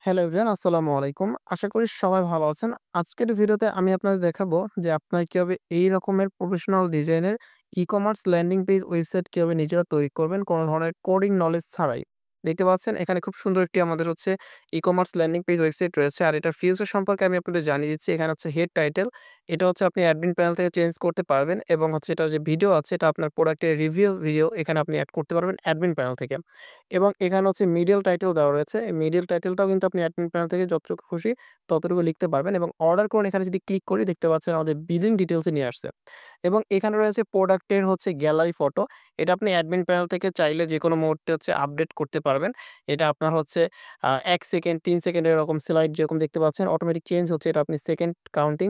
Hello everyone, আসসালামু আলাইকুম। আশা করি সবাই ভালো আছেন। আজকের ভিডিওতে আমি আপনাদের দেখাবো যে আপনারা কিভাবে এই রকমের প্রফেশনাল ডিজাইনের ই-কমার্স ল্যান্ডিং পেজ ওয়েবসাইট কিভাবে নিজেরা তৈরি করবেন কোনো ধরনের কোডিং নলেজ ছাড়াই। দেখতে পাচ্ছেন এখানে খুব সুন্দর একটি আমাদের হচ্ছে ই-কমার্স ল্যান্ডিং পেজ ওয়েবসাইট রয়েছে। আর এটার ফিচার সম্পর্কে আমি আপনাদের জানিয়ে দিচ্ছি। এখানে হচ্ছে হেড টাইটেল, এটা হচ্ছে আপনি অ্যাডমিন প্যানেল থেকে চেঞ্জ করতে পারবেন এবং হচ্ছে এটার যে ভিডিও আছে এটা আপনার প্রোডাক্টের রিভিউ ভিডিও এখানে আপনি এড করতে পারবেন অ্যাডমিন প্যানেল থেকে। এবং এখানে হচ্ছে মিডল টাইটেল দেওয়া রয়েছে। এই মিডল টাইটেলটাও কিন্তু আপনি অ্যাডমিন প্যানেল থেকে যতটুকু খুশি ততটুকু লিখতে পারবেন এবং অর্ডার করুন এখানে যদি ক্লিক করি দেখতে পাচ্ছেন আমাদের বিলিং ডিটেইলস এ নিয়ে আসছে। এবং এখানে রয়েছে প্রোডাক্টের হচ্ছে গ্যালারি ফটো। এটা আপনি অ্যাডমিন প্যানেল থেকে চাইলে যেকোনো মুহূর্তে হচ্ছে আপডেট করতে পারবেন। এটা আপনার হচ্ছে ১ সেকেন্ড, ৩ সেকেন্ড এরকম স্লাইড যেরকম দেখতে পাচ্ছেন অটোমেটিক চেঞ্জ হচ্ছে। এটা আপনি সেকেন্ড কাউন্টিং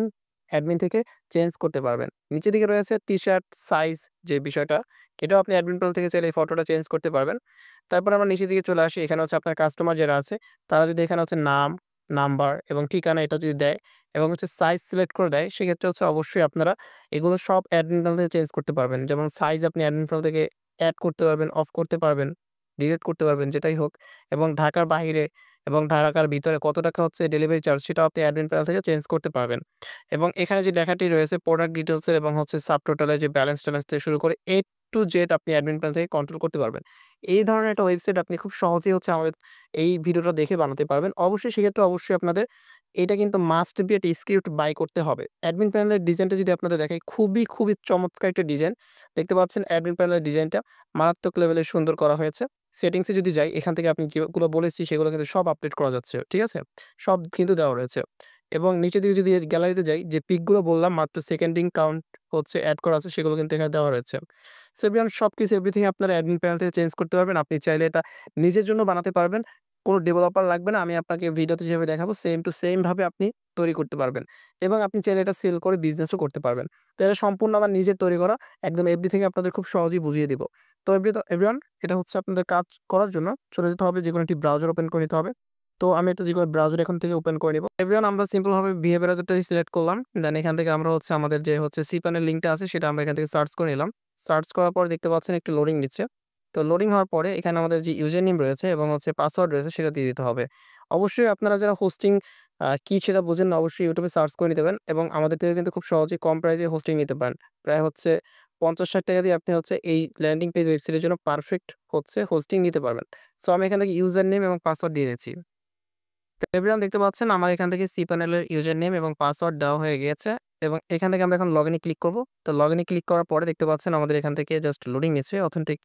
অ্যাডমিন থেকে চেঞ্জ করতে পারবেন। নিচের দিকে রয়েছে টি-শার্ট সাইজ যে বিষয়টা, এটাও আপনি অ্যাডমিন প্যানেল থেকে চাইলে এই ফটোটা চেঞ্জ করতে পারবেন। তারপর আমরা নিচের দিকে চলে আসি। এখানে হচ্ছে আপনার কাস্টমার যারা আছে, তারা যদি এখানে হচ্ছে নাম, নাম্বার এবং ঠিকানা এটা যদি দেয় এবং হচ্ছে সাইজ সিলেক্ট করে দেয়, সেক্ষেত্রে হচ্ছে অবশ্যই আপনারা এগুলো সব অ্যাডমিন প্যানেল থেকে চেঞ্জ করতে পারবেন। যেমন সাইজ আপনি অ্যাডমিন প্যানেল থেকে এড করতে পারবেন, অফ করতে পারবেন, ডিলিট করতে পারবেন যেটাই হোক। এবং ঢাকার বাহিরে এবং ঢাকার ভিতরে কত টাকা হচ্ছে ডেলিভারি চার্জ সেটাও আপনি অ্যাডমিন প্যানেল থেকে চেঞ্জ করতে পারবেন। এবং এখানে যে লেখাটি রয়েছে প্রোডাক্ট ডিটেইলস এর এবং হচ্ছে সাবটোটালের যে ব্যালেন্স-ট্যালেন্স থেকে শুরু করে A to Z আপনি অ্যাডমিন প্যানেল থেকে কন্ট্রোল করতে পারবেন। এই ধরনের একটা ওয়েবসাইট আপনি খুব সহজেই হচ্ছে আমাদের এই ভিডিওটা দেখে বানাতে পারবেন। অবশ্যই সেক্ষেত্রে অবশ্যই আপনাদের এটা কিন্তু মাস্ট বি একটা স্ক্রিপ্ট বাই করতে হবে। অ্যাডমিন প্যানেলের ডিজাইনটা যদি আপনাদের দেখাই খুবই চমৎকার একটা ডিজাইন। দেখতে পাচ্ছেন অ্যাডমিন প্যানেলের ডিজাইনটা মারাত্মক লেভেলের সুন্দর করা হয়েছে। সেটিংস এ যদি যাই এখান থেকে আপনি যেগুলো বলেছি সেগুলো কিন্তু সব আপডেট করা যাচ্ছে। ঠিক আছে? সব কিন্তু দেওয়া রয়েছে। এবং নিচের দিকে যদি গ্যালারিতে যাই যে পিকগুলো বললাম মাত্র সেকেন্ডিং কাউন্ট হচ্ছে এড করা আছে সেগুলো কিন্তু এখানে দেওয়া রয়েছে। সো এভরিওয়ান সবকিছু এভরিথিং আপনারা অ্যাডমিন প্যানেল থেকে চেঞ্জ করতে পারবেন। আপনি চাইলে এটা নিজের জন্য বানাতে পারবেন। কোন ডেভেলপার লাগবে না। আমি আপনাকে ভিডিওতে যেভাবে দেখাবো সেম টু সেম ভাবে আপনি তৈরি করতে পারবেন। এবং আপনি চাইলে এটা সেল করে বিজনেসও করতে পারবেন। তো এটা সম্পূর্ণ আমার নিজের তৈরি করা। একদম এভরিথিং আপনাদের খুব সহজেই বুঝিয়ে দিব। তো এভরিওয়ান এটা হচ্ছে আপনাদের কাজ করার জন্য চলে যেতে হবে যেকোনো একটি ব্রাউজার ওপেন করে নিতে হবে। তো আমি একটা যেকোনো ব্রাউজার এখান থেকে ওপেন করে নিব। এভরিওয়ান আমরা সিম্পল ভাবে বিহেভ ব্রাউজারটাই সিলেক্ট করলাম। দেন এখান থেকে আমরা হচ্ছে আমাদের যে হচ্ছে সিপানের লিঙ্কটা আছে সেটা আমরা এখান থেকে সার্চ করে নিলাম। সার্চ করার পর দেখতে পাচ্ছেন একটু লোডিং নিচ্ছে। তো লোডিং হওয়ার পরে এখানে আমাদের যে ইউজার নেম রয়েছে এবং হচ্ছে পাসওয়ার্ড রয়েছে সেটা দিয়ে দিতে হবে। অবশ্যই আপনারা যারা হোস্টিং কি সেটা বোঝেন না অবশ্যই YouTube এ সার্চ করে নিতে পারেন এবং আমাদের থেকে কিন্তু খুব সহজেই কম প্রাইসে হোস্টিং নিতে পারেন। প্রায় হচ্ছে ৳৫০-৬০ দিয়ে আপনি হচ্ছে এই ল্যান্ডিং পেজ ওয়েবসাইটের জন্য পারফেক্ট হচ্ছে হোস্টিং নিতে পারবেন। সো আমি এখান থেকে ইউজার নেম এবং পাসওয়ার্ড দিয়ে দিয়েছি। তো এভরিওয়ান দেখতে পাচ্ছেন আমার এখান থেকে cpanel-এর ইউজার নেম এবং পাসওয়ার্ড দেওয়া হয়ে গিয়েছে এবং এখান থেকে আমরা এখন লগইন এ ক্লিক করব। তো লগইন এ ক্লিক করার পরে দেখতে পাচ্ছেন আমাদের এখান থেকে জাস্ট লোডিং নিচ্ছে। অথেন্টিক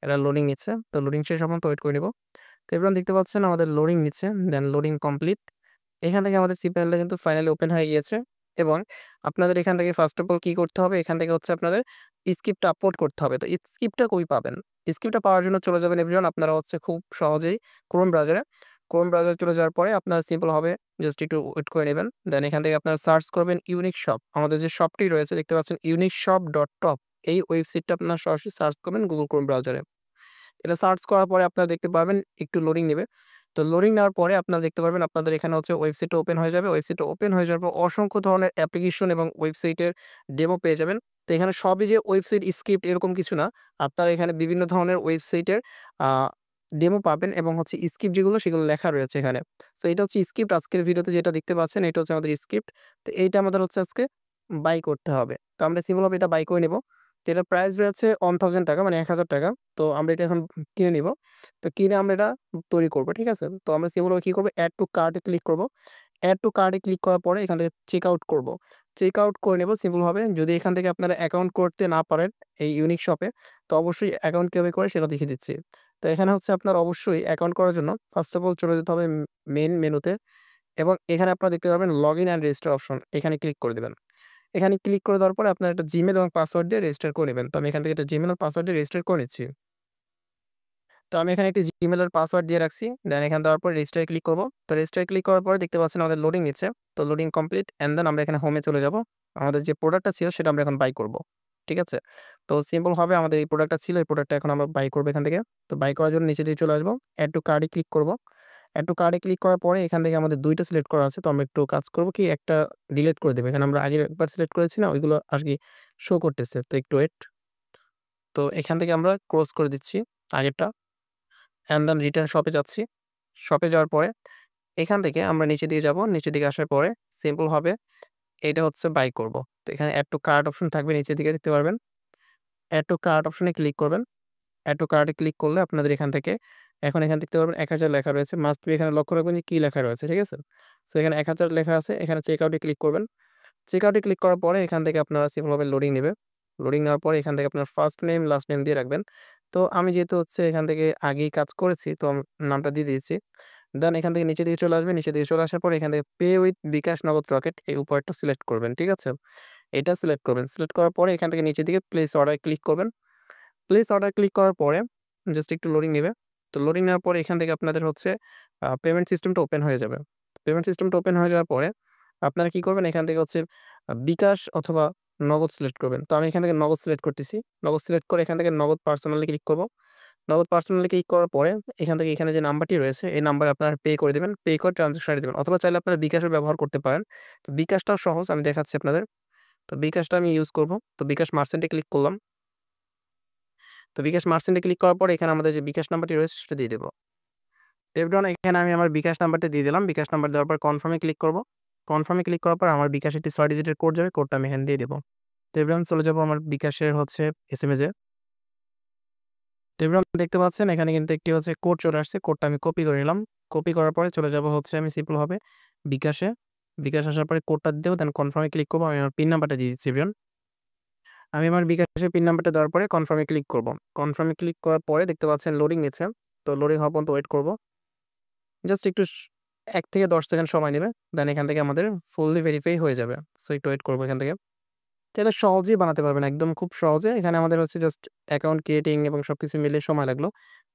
এটা লোডিং নিচ্ছে। তো লোডিং শেষ হওয়া পর্যন্ত ওয়েট করে নিব। তো এভরিওয়ান দেখতে পাচ্ছেন আমাদের লোডিং নিচ্ছে। দেন লোডিং কমপ্লিট। এখান থেকে আমাদের cpanel-টা কিন্তু ফাইনালি ওপেন হয়ে গিয়েছে এবং আপনাদের এখান থেকে ফার্স্ট অফ অল কি করতে হবে? এখান থেকে হচ্ছে আপনাদের স্ক্রিপ্টটা আপলোড করতে হবে। তো স্ক্রিপ্টটা কই পাবেন? স্ক্রিপ্টটা পাওয়ার জন্য চলে যাবেন এভরিওয়ান আপনারা হচ্ছে খুব সহজেই ক্রোম ব্রাউজারে চলে যাওয়ার পরে আপনার সিম্পল হবে জাস্ট একটু ওয়েট করে নেবেন। দেন এখান থেকে আপনারা সার্চ করবেন ইউনিক শপ। আমাদের যে শপটি রয়েছে দেখতে পাচ্ছেন uniqueshop.top এই ওয়েবসাইটটা আপনারা সরাসরি সার্চ করবেন Google Chrome ব্রাউজারে। এটা সার্চ করার পরে আপনারা দেখতে পারবেন একটু লোডিং নেবে। তো লোডিং নেওয়ার পরে আপনারা দেখতে পারবেন আপনাদের এখানে হচ্ছে ওয়েবসাইটটা ওপেন হয়ে যাবে। ওয়েবসাইটটা ওপেন হয়ে যাওয়ার পর অসংখ্য ধরনের অ্যাপ্লিকেশন এবং ওয়েবসাইটের ডেমো পেয়ে যাবেন। তো এখানে সবই যে ওয়েবসাইট স্ক্রিপ্ট এরকম কিছু না। আপনারা এখানে বিভিন্ন ধরনের ওয়েবসাইটের আ ডেমো পাবেন এবং হচ্ছে স্ক্রিপ্ট যেগুলো সেগুলো লেখা রয়েছে এখানে। সো এটা হচ্ছে স্ক্রিপ্ট আজকের ভিডিওতে যেটা দেখতে পাচ্ছেন এটা হচ্ছে আমাদের স্ক্রিপ্ট। তো এইটা আমাদের হচ্ছে আজকে বাই করতে হবে। তো আমরা সিম্পল ভাবে এটা বাই করে নিব। তো এটার প্রাইস রয়েছে ৳1000 মানে ৳১,০০০। তো আমরা এটা এখন কিনে নিব। তো কিনে আমরা এটা তৈরি করব। ঠিক আছে? তো আমরা সিম্পল ভাবে কি করব? এড টু কার্ট এ ক্লিক করব। এড টু কার্ট এ ক্লিক করার পরে এখান থেকে চেক আউট করব। চেক আউট করে নেব সিম্পল ভাবে। যদি এখান থেকে আপনারা অ্যাকাউন্ট করতে না পারেন এই ইউনিক শপে তো অবশ্যই অ্যাকাউন্ট কিভাবে করে সেটা দেখিয়ে দিচ্ছি। তো এখানে হচ্ছে আপনার অবশ্যই অ্যাকাউন্ট করার জন্য ফার্স্ট অফ অল চলে যেতে হবে মেইন মেনুতে এবং এখানে আপনারা দেখতে পারবেন লগইন অ্যান্ড রেজিস্টার অপশন এখানে ক্লিক করে দিবেন। এখানে ক্লিক করে দেওয়ার পরে আপনার একটা Gmail এবং পাসওয়ার্ড দিয়ে রেজিস্টার করে নিবেন। তো আমি এখান থেকে একটা Gmail এবং পাসওয়ার্ড দিয়ে রেজিস্টার করে নিচ্ছি। তো আমি এখানে একটি Gmail এর পাসওয়ার্ড দিয়ে রাখছি। দেন এখানে দেওয়ার পর রেজিস্টার এ ক্লিক করব। তো রেজিস্টার এ ক্লিক করার পরে দেখতে পাচ্ছেন আমাদের লোডিং নিচ্ছে। তো লোডিং কমপ্লিট অ্যান্ড দেন আমরা এখানে হোমে চলে যাব। আমাদের যে প্রোডাক্টটা ছিল সেটা আমরা এখন বাই করব। ঠিক আছে? তো সিম্পল ভাবে আমাদের এই প্রোডাক্টটা ছিল, এই প্রোডাক্টটা এখন আমরা বাই করব এখান থেকে। তো বাই করার জন্য নিচে দিয়ে চলে আসব। এড টু কার্ট এ ক্লিক করব। এড টু কার্ট এ ক্লিক করার পরে এখান থেকে আমাদের ২ টা সিলেক্ট করা আছে। তো আমরা একটু কাজ করব কি একটা ডিলিট করে দেব। এখানে আমরা আগের একবার সিলেক্ট করেছি না ওইগুলো আরকি শো করতেছে। তো একটু ওয়েট। তো এখান থেকে আমরা ক্লোজ করে দিচ্ছি আগেরটা। অ্যান্ড দেন রিটার্ন শপে যাচ্ছি। শপে যাওয়ার পরে এখান থেকে আমরা নিচের দিকে যাব। নিচের দিকে আসার পরে সিম্পল ভাবে এটা হচ্ছে বাই করব। তো এখানে এড টু কার্ট অপশন থাকবে নিচের দিকে দেখতে পারবেন। এড টু কার্ট অপশনে ক্লিক করবেন। এড টু কার্ট এ ক্লিক করলে আপনাদের এখান থেকে এখন এখানে দেখতে পারবেন ১,০০০ লেখা রয়েছে। মাস্ট বি এখানে লক্ষ্য রাখবেন যে কি লেখা রয়েছে, ঠিক আছে? সো এখানে ১,০০০ লেখা আছে। এখানে চেক আউট এ ক্লিক করবেন। চেক আউট এ ক্লিক করার পরে এখান থেকে আপনারা সিম্পল ভাবে লোডিং নিবে। লোডিং নেওয়ার পরে এখান থেকে আপনার ফার্স্ট নেম, লাস্ট নেম দিয়ে রাখবেন। তো আমি যেহেতু হচ্ছে এখান থেকে আগেই কাজ করেছি তো নামটা দিয়ে দিয়েছি। দেন এখান থেকে নিচের দিকে চলে আসবেন। নিচের দিকে চলে আসার পরে এখান থেকে পে উইথ বিকাশ নগদ রকেট এই উপরেরটা সিলেক্ট করবেন, ঠিক আছে? এটা সিলেক্ট করবেন। সিলেক্ট করার পরে এখান থেকে নিচের দিকে প্লেস অর্ডার ক্লিক করবেন। প্লেস অর্ডার ক্লিক করার পরে জাস্ট একটু লোডিং নিবে। তো লোডিং নেওয়ার পরে এখান থেকে আপনাদের হচ্ছে পেমেন্ট সিস্টেমটা ওপেন হয়ে যাবে। পেমেন্ট সিস্টেমটা ওপেন হয়ে যাওয়ার পরে আপনারা কি করবেন এখান থেকে হচ্ছে বিকাশ অথবা নগদ সিলেক্ট করবেন। তো আমি এখান থেকে নগদ সিলেক্ট করতেছি। নগদ সিলেক্ট করে এখান থেকে নগদ পার্সোনালি ক্লিক করব। নগদ পার্সোনালি ক্লিক করার পরে এখান থেকে এখানে যে নাম্বারটি রয়েছে এই নাম্বারে আপনারা পে করে দিবেন। পে করে ট্রান্সফার দিবেন অথবা চাইলে আপনারা বিকাশও ব্যবহার করতে পারেন। তো বিকাশটাও সহজ আমি দেখাচ্ছি আপনাদের। তো বিকাশটা আমি ইউজ করব। তো বিকাশ মার্চেন্টে ক্লিক করলাম। তো বিকাশ মার্চেন্টে ক্লিক করার পরে এখানে আমাদের যে বিকাশ নাম্বারটি রয়েছে সেটা দিয়ে দেব। এভরিওয়ান এখানে আমি আমার বিকাশ নাম্বারটা দিয়ে দিলাম। বিকাশ নাম্বার দেওয়ার পর কনফার্ম এ ক্লিক করব। কনফার্ম এ ক্লিক করার পর আমার বিকাশে একটি ৬ ডিজিটের কোড যাবে। কোডটা আমি এখানে দিয়ে দেব। তো এভরিওয়ান চলে যাব আমার বিকাশের হচ্ছে এসএমএস এ। তো এভরিওয়ান দেখতে পাচ্ছেন এখানে কিন্তু একটি হচ্ছে কোড চলে আসছে। কোডটা আমি কপি করে নিলাম। কপি করার পরে চলে যাব হচ্ছে আমি সিম্পল ভাবে বিকাশে। বিকাশ আসার পরে কোডটা দেব দেন কনফার্ম এ ক্লিক করব। আমি আমার পিন নাম্বারটা দিয়ে দিচ্ছি এভরিওয়ান। আমি আমার বিকাশের পিন নাম্বারটা দেওয়ার পরে কনফার্ম এ ক্লিক করব। কনফার্ম এ ক্লিক করার পরে দেখতে পাচ্ছেন লোডিং নিচ্ছে। তো লোডিং হওয়া পর্যন্ত ওয়েট করব। জাস্ট একটু ১ থেকে ১০ সেকেন্ড সময় নেবে। দেন এখান থেকে আমাদের ফুললি ভেরিফাই হয়ে যাবে। সো একটু ওয়েট করব এখান থেকে। তো এটা সহজেই বানাতে পারবেন একদম খুব সহজে। এখানে আমাদের হচ্ছে জাস্ট অ্যাকাউন্ট ক্রিয়েটিং এবং সবকিছু মিলিয়ে সময় লাগলো।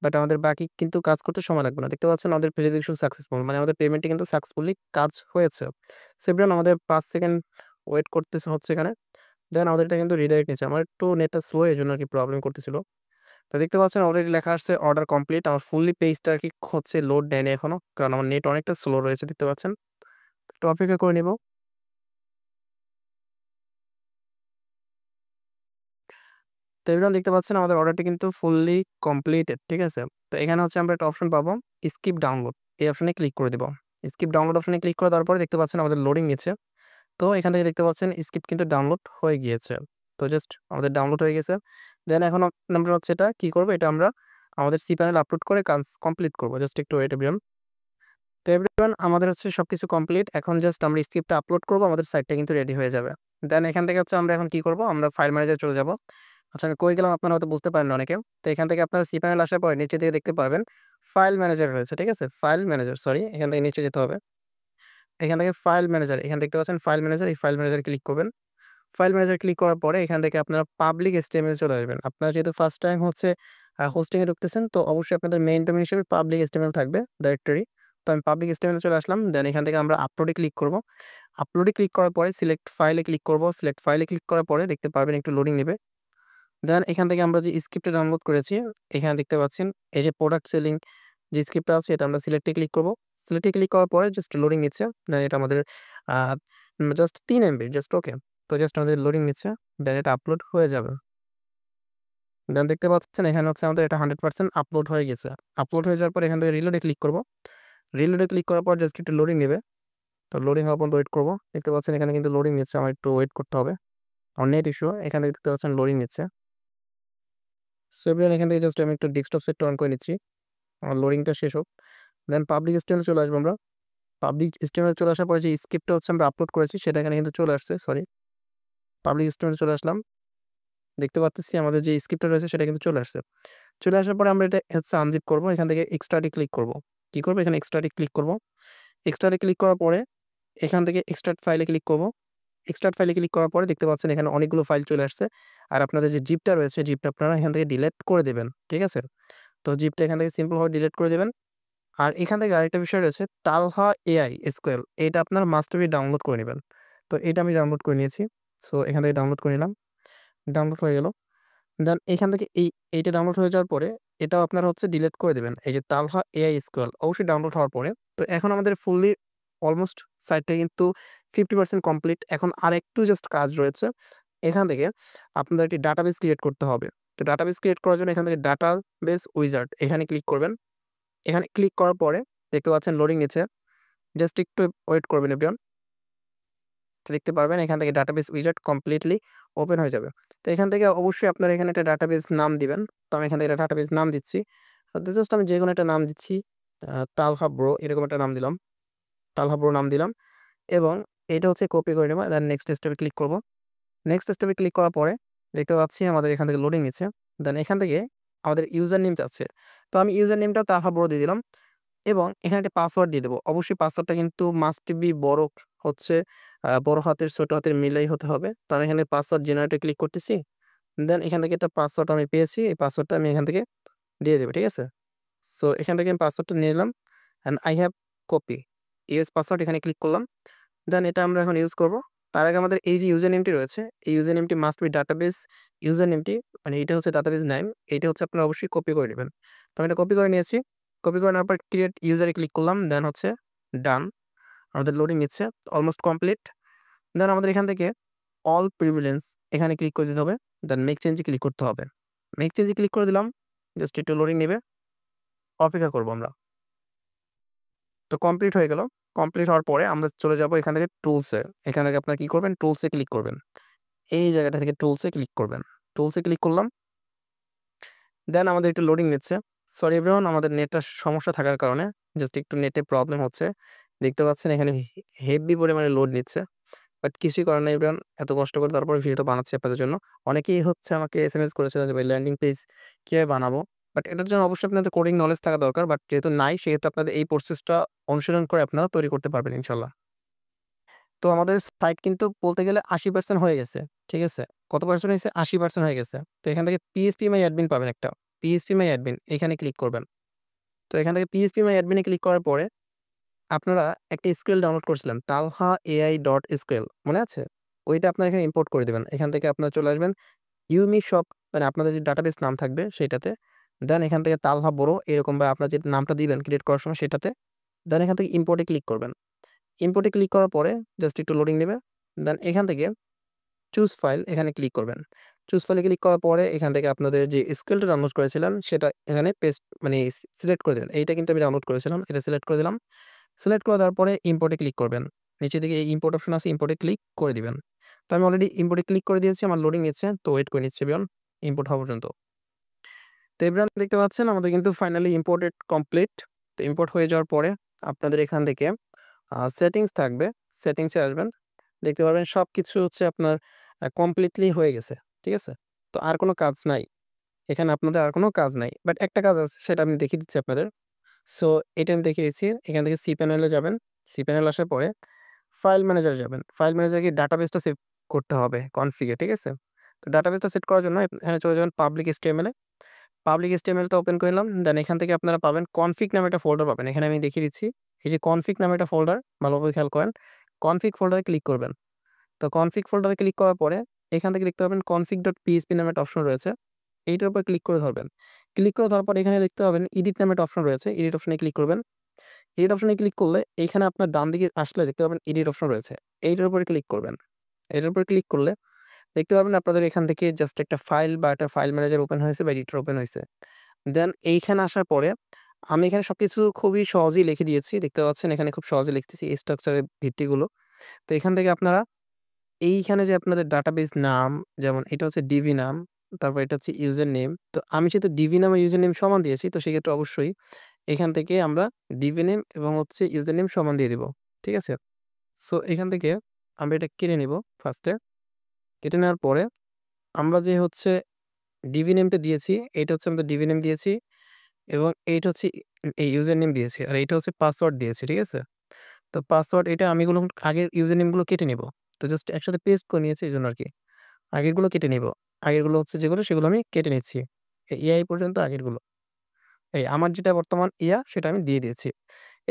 বাট আমাদের বাকি কিন্তু কাজ করতে সময় লাগবে না। দেখতে পাচ্ছেন আমাদের ভেরিফিকেশন সাকসেসফুল মানে আমাদের পেমেন্টটি কিন্তু সাকসেসফুলি কাজ হয়েছে। সো এভরিওয়ান আমাদের ৫ সেকেন্ড ওয়েট করতেছে হচ্ছে এখানে। দেন আমাদের এটা কিন্তু রিডাইরেক্ট নিচ্ছে। আমার একটু নেটটা স্লো এজন্য আরকি প্রবলেম করতেছিল। তো দেখতে পাচ্ছেন অলরেডি লেখা আসছে অর্ডার কমপ্লিট। আমার ফুললি পেজটা আরকি হচ্ছে লোড দেয়নি এখনো। কারণ আমার নেট অনেকটা স্লো রয়েছে দেখতে পাচ্ছেন। একটু অপেক্ষা করে নিব। তো এভরিওয়ান দেখতে পাচ্ছেন আমাদের অর্ডারটি কিন্তু ফুললি কমপ্লিটেড, ঠিক আছে? তো এখানে হচ্ছে আমরা একটা অপশন পাবো স্কিপ ডাউনলোড। এই অপশনে ক্লিক করে দিব। স্কিপ ডাউনলোড অপশনে ক্লিক করে দেওয়ার পরে দেখতে পাচ্ছেন আমাদের লোডিং নিচ্ছে। তো এখান থেকে দেখতে পাচ্ছেন স্ক্রিপ্ট কিন্তু ডাউনলোড হয়ে গিয়েছে। তো জাস্ট আমাদের ডাউনলোড হয়ে গেছে। দেন এখন আমরা হচ্ছে এটা কি করব? এটা আমরা আমাদের সি প্যানেলে আপলোড করে কাজ কমপ্লিট করব। জাস্ট একটু ওয়েট এভরিওয়ান। তো এভরিওয়ান আমাদের হচ্ছে সবকিছু কমপ্লিট। এখন জাস্ট আমরা স্ক্রিপ্টটা আপলোড করব। আমাদের সাইটটা কিন্তু রেডি হয়ে যাবে। দেন এখান থেকে হচ্ছে আমরা এখন কি করব? আমরা ফাইল ম্যানেজারে চলে যাব। আচ্ছা আমি কই গেলাম আপনারা হয়তো বুঝতে পারেন অনেকে। তো এখান থেকে আপনারা সি প্যানেল আসার পরে নিচে দিকে দেখতে পারবেন ফাইল ম্যানেজার রয়েছে, ঠিক আছে? ফাইল ম্যানেজার সরি এখান থেকে নিচে যেতে হবে। এখান থেকে ফাইল ম্যানেজার এখানে দেখতে পাচ্ছেন ফাইল ম্যানেজার এই ফাইল ম্যানেজারে ক্লিক করবেন। ফাইল ম্যানেজার ক্লিক করার পরে এখান থেকে আপনারা পাবলিক HTML চলে আসবেন। আপনারা যেহেতু ফার্স্ট টাইম হচ্ছে হোস্টিং এ ঢুকতেছেন তো অবশ্যই আপনাদের মেইন ডোমেইন হিসেবে পাবলিক HTML থাকবে ডিরেক্টরি। তো আমি পাবলিক HTML এ চলে আসলাম। দেন এখান থেকে আমরা আপলোডে ক্লিক করব। আপলোডে ক্লিক করার পরে সিলেক্ট ফাইলে ক্লিক করব। সিলেক্ট ফাইলে ক্লিক করার পরে দেখতে পারবেন একটু লোডিং নেবে। দেন এখান থেকে আমরা যে স্ক্রিপ্টটা ডাউনলোড করেছি এখানে দেখতে পাচ্ছেন এই যে প্রোডাক্ট সেলিং যে স্ক্রিপ্টটা আছে এটা আমরা সিলেক্টে ক্লিক করব। সিলেক্টে ক্লিক করার পরে জাস্ট লোডিং নিচ্ছে। দেন এটা আমাদের আ জাস্ট ৩ MB জাস্ট ওকে। তো জাস্ট আমাদের লোডিং নিচ্ছে। দেন এটা আপলোড হয়ে যাবে। দেন দেখতে পাচ্ছেন এখানে হচ্ছে আমাদের এটা 100% আপলোড হয়ে গেছে। আপলোড হয়ে যাওয়ার পর এখান থেকে রিলোডে ক্লিক করব। রিলোডে ক্লিক করার পর জাস্ট একটু লোডিং নেবে। তো লোডিং হওয়া পর্যন্ত ওয়েট করব। দেখতে পাচ্ছেন এখানে কিন্তু লোডিং নিচ্ছে। আমার একটু ওয়েট করতে হবে। আমার নেট ইস্যু এখান থেকে দেখতে পাচ্ছেন লোডিং নিচ্ছে। সো এভরিওয়ান এখান থেকে জাস্ট আমি একটু ডেস্কটপ সেটটা অন করে নিচ্ছি। আমার লোডিংটা শেষ হোক। দেন পাবলিক HTML চলে আসবো আমরা। পাবলিক HTML চলে আসার পরে যে স্ক্রিপ্টটা হচ্ছে আমরা আপলোড করেছি সেটা এখানে কিন্তু চলে আসছে। সরি। পাবলিক HTML চলে আসলাম। দেখতে পাচ্তেছি আমাদের যে স্ক্রিপ্টটা রয়েছে সেটা কিন্তু চলে আসছে। চলে আসার পরে আমরা এটা হচ্ছে আনজিপ করব। এখান থেকে এক্সট্রাক্ট এ ক্লিক করব। কি করব? এখানে এক্সট্রাক্ট এ ক্লিক করব। এক্সট্রাক্ট এ ক্লিক করার পরে এখান থেকে এক্সট্রাক্ট ফাইলে ক্লিক করব। এক্সট্রাক্ট ফাইলে ক্লিক করার পরে দেখতে পাচ্ছেন এখানে অনেকগুলো ফাইল চলে আসছে। আর আপনাদের যে জিপটা রয়েছে জিপটা আপনারা এখান থেকে ডিলিট করে দিবেন। ঠিক আছে? তো জিপটা এখান থেকে সিম্পল ভাবে ডিলিট করে দিবেন। আর এখান থেকে আরেকটা বিষয় রয়েছে তালহা AI SQL এটা আপনার মাস্ট বি ডাউনলোড করে নিবেন। তো এটা আমি ডাউনলোড করে নিয়েছি। সো এখান থেকে ডাউনলোড করে নিলাম। ডাউনলোড হয়ে গেল। দেন এখান থেকে এইটা ডাউনলোড হয়ে যাওয়ার পরে এটাও আপনারা হচ্ছে ডিলিট করে দিবেন। এই যে তালহা AI SQL অবশ্যই ডাউনলোড হওয়ার পরে। তো এখন আমাদের ফুললি অলমোস্ট সাইটটা কিন্তু 50% কমপ্লিট। এখন আরেকটু জাস্ট কাজ রয়েছে। এখান থেকে আপনাদের একটি ডাটাবেস ক্রিয়েট করতে হবে। তো ডাটাবেস ক্রিয়েট করার জন্য এখান থেকে ডাটাবেস উইজার্ড এখানে ক্লিক করবেন। এখানে ক্লিক করার পরে দেখতে পাচ্ছেন লোডিং নিচ্ছে। জাস্ট একটু ওয়েট করবেন এভরিওয়ান। তো দেখতে পারবেন এখান থেকে ডাটাবেস উইজার্ড কমপ্লিটলি ওপেন হয়ে যাবে। তো এখান থেকে অবশ্যই আপনারা এখানে একটা ডাটাবেস নাম দিবেন। তো আমি এখান থেকে একটা ডাটাবেস নাম দিচ্ছি। তো জাস্ট আমি যেকোনো একটা নাম দিচ্ছি। তালহা ব্রো এরকম একটা নাম দিলাম। তালহা ব্রো নাম দিলাম এবং এটা হচ্ছে কপি করে নেব। দেন নেক্সট স্টেপে ক্লিক করব। নেক্সট স্টেপে ক্লিক করার পরে দেখতে পাচ্ছি আমাদের এখান থেকে লোডিং নিচ্ছে। দেন এখান থেকে আমাদের ইউজার নেম চাচ্ছে। তো আমি ইউজার নেমটা তালহা ব্রো দিয়ে দিলাম এবং এখানে একটা পাসওয়ার্ড দিয়ে দেবো। অবশ্যই পাসওয়ার্ডটা কিন্তু মাস্ট বি বড় হচ্ছে বড় হাতের ছোট হাতের মিলাই হতে হবে। তো আমি এখানে পাসওয়ার্ড জেনারেটে ক্লিক করতেছি। দেন এখান থেকে একটা পাসওয়ার্ড আমি পেয়েছি। এই পাসওয়ার্ডটা আমি এখান থেকে দিয়ে দেব। ঠিক আছে? সো এখান থেকে আমি পাসওয়ার্ডটা নিয়ে নিলাম and I have copy. US password এখানে ক্লিক করলাম। দেন এটা আমরা এখন ইউজ করব। তার আগে আমাদের এই যে ইউজার নেমটি রয়েছে, এই ইউজার নেমটি মাস্ট বি ডাটাবেস ইউজার নেমটি মানে এটা হচ্ছে ডাটাবেস নেম। এইটা হচ্ছে আপনারা অবশ্যই কপি করে নেবেন। তো আমি এটা কপি করে নিয়েছি। কপি করে নেওয়ার পর ক্রিয়েট ইউজারে ক্লিক করলাম। দেন হচ্ছে ডান। আমাদের লোডিং নিচ্ছে। Almost complete. দেন আমাদের এখান থেকে অল প্রিভিলেন্স এখানে ক্লিক করে দিতে হবে। দেন মেক চেঞ্জে ক্লিক করতে হবে। মেক চেঞ্জে ক্লিক করে দিলাম। জাস্ট একটু লোডিং নেবে। অপেক্ষা করব আমরা। তো কমপ্লিট হয়ে গেল। কমপ্লিট হওয়ার পরে আমরা চলে যাব এখান থেকে টুলসে। এখান থেকে আপনারা কি করবেন? টুলসে ক্লিক করবেন। এই জায়গাটা থেকে টুলসে ক্লিক করবেন। টুলসে ক্লিক করলাম। দেন আমাদের একটু লোডিং নিচ্ছে। সরি এভরিওয়ান আমাদের নেটটা সমস্যা থাকার কারণে জাস্ট একটু নেটে প্রবলেম হচ্ছে। দেখতে পাচ্ছেন এখানে হেভি পরিমাণে লোড নিচ্ছে। বাট কিছুই করার নাই এভরিওয়ান। এত কষ্ট করে তারপরে ভিডিওটা বানাচ্ছি আপনাদের জন্য। অনেকেই হচ্ছে আমাকে এসএমএস করেছিলেন যে ভাই ল্যান্ডিং পেজ কিভাবে বানাবো? বাট এটার জন্য অবশ্যই আপনাদের কোডিং নলেজ থাকা দরকার। বাট যেহেতু নাই সেহেতু আপনাদের এই প্রসেসটা অনুসরণ করে আপনারা তৈরি করতে পারবেন ইনশাআল্লাহ। তো আমাদের সাইট কিন্তু বলতে গেলে 80% হয়ে গেছে। ঠিক আছে? কত পার্সেন্ট হয়েছে? 80% হয়ে গেছে। তো এখান থেকে পিএইচপি মাই অ্যাডমিন পাবেন একটা। পিএইচপি মাই অ্যাডমিন এখানে ক্লিক করবেন। তো এখান থেকে পিএইচপি মাই অ্যাডমিন এ ক্লিক করার পরে আপনারা একটা এসকিউএল ডাউনলোড করছিলেন। তালহা এআই ডট এসকিউএল মনে আছে? ওইটা আপনারা এখানে ইম্পোর্ট করে দিবেন। এখান থেকে আপনারা চলে আসবেন ইউমি শপ মানে আপনাদের যে ডাটাবেস নাম থাকবে সেটাতে। দেন এখান থেকে তালহা বড়ো এরকম বা আপনার যে নামটা দিবেন ক্রিয়েট করার সময় সেটাতে। দেন এখান থেকে ইম্পোর্ট এ ক্লিক করবেন। ইম্পোর্ট এ ক্লিক করার পরে জাস্ট একটু লোডিং নেবে। দেন এখান থেকে চুজ ফাইল এখানে ক্লিক করবেন। চুজ ফাইলে ক্লিক করার পরে এখান থেকে আপনাদের যে এসকিউএলটা ডাউনলোড করেছিলেন সেটা এখানে পেস্ট মানে সিলেক্ট করে দিবেন। এইটা কিন্তু আমি ডাউনলোড করেছিলাম। এটা সিলেক্ট করে দিলাম। সিলেক্ট করে দেওয়ার পরে ইম্পোর্ট এ ক্লিক করবেন। নিচের দিকে এই ইম্পোর্ট অপশন আছে, ইম্পোর্ট এ ক্লিক করে দিবেন। তো আমি অলরেডি ইম্পোর্ট এ ক্লিক করে দিয়েছি। আমার লোডিং নিচ্ছে। তো ওয়েট করে নিচ্ছে বিয়ন ইম্পোর্ট হওয়া পর্যন্ত। তো এভরিওয়ান দেখতে পাচ্ছেন আমাদের কিন্তু ফাইনালি ইম্পোর্টেড কমপ্লিট। তো ইম্পোর্ট হয়ে যাওয়ার পরে আপনাদের এখান থেকে সেটিংস থাকবে। সেটিংস এ আসবেন। দেখতে পারবেন সবকিছু হচ্ছে আপনার কমপ্লিটলি হয়ে গেছে। ঠিক আছে? তো আর কোনো কাজ নাই। এখানে আপনাদের আর কোনো কাজ নাই। বাট একটা কাজ আছে সেটা আমি দেখিয়ে দিচ্ছি আপনাদের। সো এটা আমি দেখিয়ে দিচ্ছি। এখান থেকে সি প্যানেলে যাবেন। সি প্যানেল আসার পরে ফাইল ম্যানেজারে যাবেন। ফাইল ম্যানেজারে গিয়ে ডাটাবেসটা সেভ করতে হবে কনফিগে। ঠিক আছে? তো ডাটাবেসটা সেট করার জন্য এখানে চলে যাবেন পাবলিক HTML এ। পাবলিক HTML টা ওপেন করে নিলাম। দেন এখান থেকে আপনারা পাবেন কনফিগ নামে একটা ফোল্ডার পাবেন। এখানে আমি দেখিয়ে দিচ্ছি। এই যে কনফিগ নামে একটা ফোল্ডার ভালোভাবে খেয়াল করেন। কনফিগ ফোল্ডারে ক্লিক করবেন। তো কনফিগ ফোল্ডারে ক্লিক করার পরে এখান থেকে দেখতে পাবেন config.php নামে একটা অপশন রয়েছে। এইটার উপর ক্লিক করে ধরবেন। ক্লিক করে ধরার পর এখানে দেখতে পাবেন এডিট নামে একটা অপশন রয়েছে। এডিট অপশনে ক্লিক করবেন। এডিট অপশনে ক্লিক করলে এইখানে আপনার ডান দিকে আসলে দেখতে পাবেন এডিট অপশন রয়েছে। এইটার উপরে ক্লিক করবেন। এটার উপরে ক্লিক করলে দেখতে পাবেন আপনাদের এখান থেকে জাস্ট একটা ফাইল বা একটা ফাইল ম্যানেজার ওপেন হয়েছে বা এডিটর ওপেন হয়েছে। দেন এইখানে আসার পরে আমি এখানে সবকিছু খুবই সহজেই লিখে দিয়েছি। দেখতে পাচ্ছেন এখানে খুব সহজে লিখতেছি এই স্ট্রাকচারের ভিত্তিগুলো। তো এখান থেকে আপনারা এইখানে যে আপনাদের ডাটাবেস নাম যেমন এটা হচ্ছে ডিবি নাম, তারপর এটা হচ্ছে ইউজার নেম। তো আমি যেহেতু ডিবি নাম আর ইউজার নেম সমান দিয়েছি তো সেক্ষেত্রে অবশ্যই এখান থেকে আমরা ডিবি নেম এবং হচ্ছে ইউজার নেম সমান দিয়ে দিব। ঠিক আছে? সো এখান থেকে আমরা এটা কেটে নিব ফার্স্টে। কেটে নেওয়ার পরে আমরা যে হচ্ছে ডিবি নেমটা দিয়েছি, এইটা হচ্ছে আমাদের ডিবি নেম দিয়েছি এবং এইটা হচ্ছে এই ইউজার নেম দিয়েছি। আর এইটা হচ্ছে পাসওয়ার্ড দিয়েছি। ঠিক আছে? তো পাসওয়ার্ড এটা আমি এগুলো আগের ইউজার নেমগুলো কেটে নিব। তো জাস্ট একসাথে পেস্ট করে নিয়েছি এজন্য আরকি। আগেরগুলো কেটে নিব। আগেরগুলো হচ্ছে যেগুলো সেগুলো আমি কেটে নিচ্ছি। AI পর্যন্ত আগেরগুলো। এই আমার যেটা বর্তমান সেটা আমি দিয়ে দিয়েছি।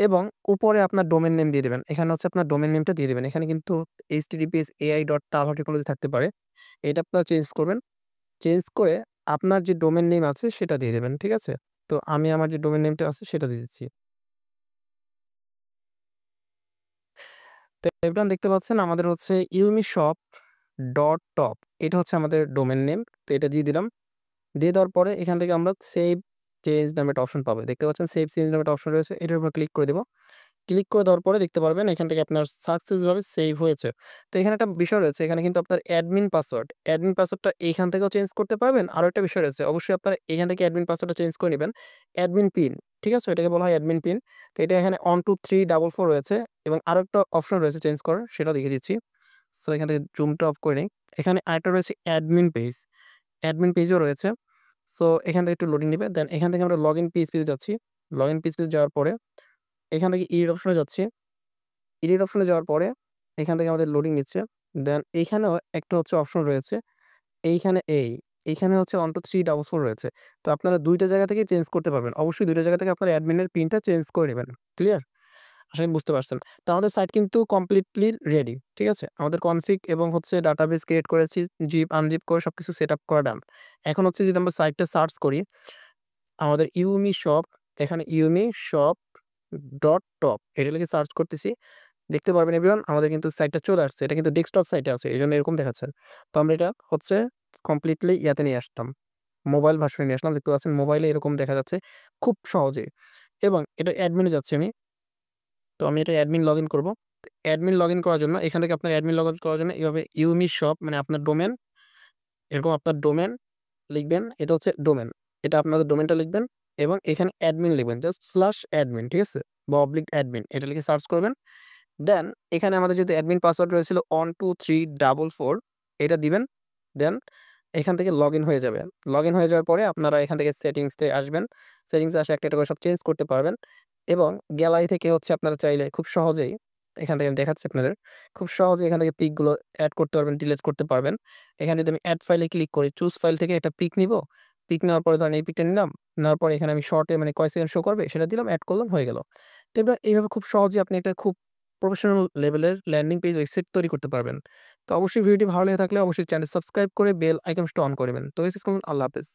এবং উপরে আপনার ডোমেইন নেম দিয়ে দিবেন। এখানে হচ্ছে আপনার ডোমেইন নেমটা দিয়ে দিবেন। এখানে কিন্তু https ai.talha টেকনোলজি থাকতে পারে। এটা আপনারা চেঞ্জ করবেন। চেঞ্জ করে আপনার যে ডোমেইন নেম আছে সেটা দিয়ে দিবেন। ঠিক আছে? তো আমি আমার যে ডোমেইন নেমটা আছে সেটা দিয়ে দিচ্ছি। তো এবার দেখতে পাচ্ছেন আমাদের হচ্ছে umishop.top এটা হচ্ছে আমাদের ডোমেইন নেম। তো এটা দিয়ে দিলাম। দিয়ে দেওয়ার পরে এখান থেকে আমরা সেভ চেঞ্জ নামে একটা অপশন পাবো। দেখতে পাচ্ছেন সেভ চেঞ্জ নামে একটা অপশন রয়েছে। এটার উপর ক্লিক করে দেব। ক্লিক করে দেওয়ার পরে দেখতে পারবেন এখান থেকে আপনার সাকসেসভাবে সেভ হয়েছে। তো এখানে একটা বিষয় রয়েছে, এখানে কিন্তু আপনার অ্যাডমিন পাসওয়ার্ডটা এইখান থেকেও চেঞ্জ করতে পারবেন। আরো একটা বিষয় রয়েছে, অবশ্যই আপনারা এখান থেকে অ্যাডমিন পাসওয়ার্ডটা চেঞ্জ করে নিবেন। অ্যাডমিন পিন, ঠিক আছে? এটাকে বলা হয় অ্যাডমিন পিন। তো এটা এখানে 12344 রয়েছে এবং আরো একটা অপশন রয়েছে চেঞ্জ করার, সেটাও দেখিয়ে দিচ্ছি। সো এখান থেকে জুমটা অফ করে নেই। এখানে আরেকটা রয়েছে অ্যাডমিন পেজও রয়েছে। সো এখান থেকে একটু লোডিং নিবে। দেন এখান থেকে আমরা লগইন পিএইচপি তে যাচ্ছি। লগইন পিএইচপি তে যাওয়ার পরে এখান থেকে এডিট অপশনে যাচ্ছি। এডিট অপশনে যাওয়ার পরে এখান থেকে আমাদের লোডিং নিচ্ছে। দেন এইখানেও একটা হচ্ছে অপশন রয়েছে। এইখানে এইখানে হচ্ছে 12344 রয়েছে। তো আপনারা ২ টা জায়গা থেকেই চেঞ্জ করতে পারবেন। অবশ্যই ২ টা জায়গা থেকে আপনার অ্যাডমিনের পিনটা চেঞ্জ করে নিবেন। ক্লিয়ার? আশা করি বুঝতে পারছেন। তো আমাদের সাইট কিন্তু কমপ্লিটলি রেডি। ঠিক আছে? আমাদের কনফিগ এবং হচ্ছে ডাটাবেস ক্রিয়েট করেছি। জিপ, আনজিপ করে সবকিছু সেটআপ করা ডান। এখন হচ্ছে যদি আমরা সাইটটা সার্চ করি, আমাদের ইউমি শপ, এখানে ইউমি শপ ডট টপ এটা লিখে সার্চ করতেছি। দেখতে পারবেন এভরিওয়ান আমাদের কিন্তু সাইটটা চলে আসছে। এটা কিন্তু ডেস্কটপ সাইটে আছে। এজন্য এরকম দেখাচ্ছে। তো আমরা এটা হচ্ছে কমপ্লিটলি ইয়াতে নিয়ে আসলাম। মোবাইল ভার্সনে নিয়ে আসলাম। দেখতে পাচ্ছেন মোবাইলে এরকম দেখা যাচ্ছে খুব সহজেই। এবং এটা অ্যাডমিনে যাচ্ছি আমি। তো আমি এটা অ্যাডমিন লগইন করব। অ্যাডমিন লগইন করার জন্য এখান থেকে আপনার অ্যাডমিন লগইন করার জন্য এভাবে ইউমি শপ মানে আপনার ডোমেন, এরকম আপনার ডোমেন লিখবেন। এটা হচ্ছে ডোমেন। এটা আপনাদের ডোমেনটা লিখবেন এবং এখানে অ্যাডমিন লিখবেন। জাস্ট স্ল্যাশ অ্যাডমিন, ঠিক আছে? বা অবলিক অ্যাডমিন এটা লিখে সার্চ করবেন। দেন এখানে আমাদের যেহেতু অ্যাডমিন পাসওয়ার্ড রয়েছিল 12344 এটা দিবেন। দেন এখান থেকে লগইন হয়ে যাবে। লগইন হয়ে যাওয়ার পরে আপনারা এখান থেকে সেটিংসে আসবেন। সেটিংসে আসে একটা, একটা করে সব চেঞ্জ করতে পারবেন এবং গ্যালারি থেকে হচ্ছে আপনারা চাইলে খুব সহজেই এখান থেকে আমি দেখাচ্ছি আপনাদের। খুব সহজেই এখান থেকে পিকগুলো এড করতে পারবেন, ডিলিট করতে পারবেন। এখানে যদি আমি এড ফাইলে ক্লিক করি, চুজ ফাইল থেকে একটা পিক নিবো। পিক নেওয়ার পরে ধরেন এই পিকটা নিলাম। নেওয়ার পরে এখানে আমি শর্টে মানে কয় সেকেন্ড শো করবে সেটা দিলাম, এড করলাম, হয়ে গেল। তো এবার এইভাবে খুব সহজেই আপনি একটা খুব প্রফেশনাল লেভেলের ল্যান্ডিং পেজ ওয়েবসাইট তৈরি করতে পারবেন। তো অবশ্যই ভিডিওটি ভালো লেগে থাকলে অবশ্যই চ্যানেল সাবস্ক্রাইব করে বেল আইকনসটা অন করবেন। তো আল্লাহ হাফেজ।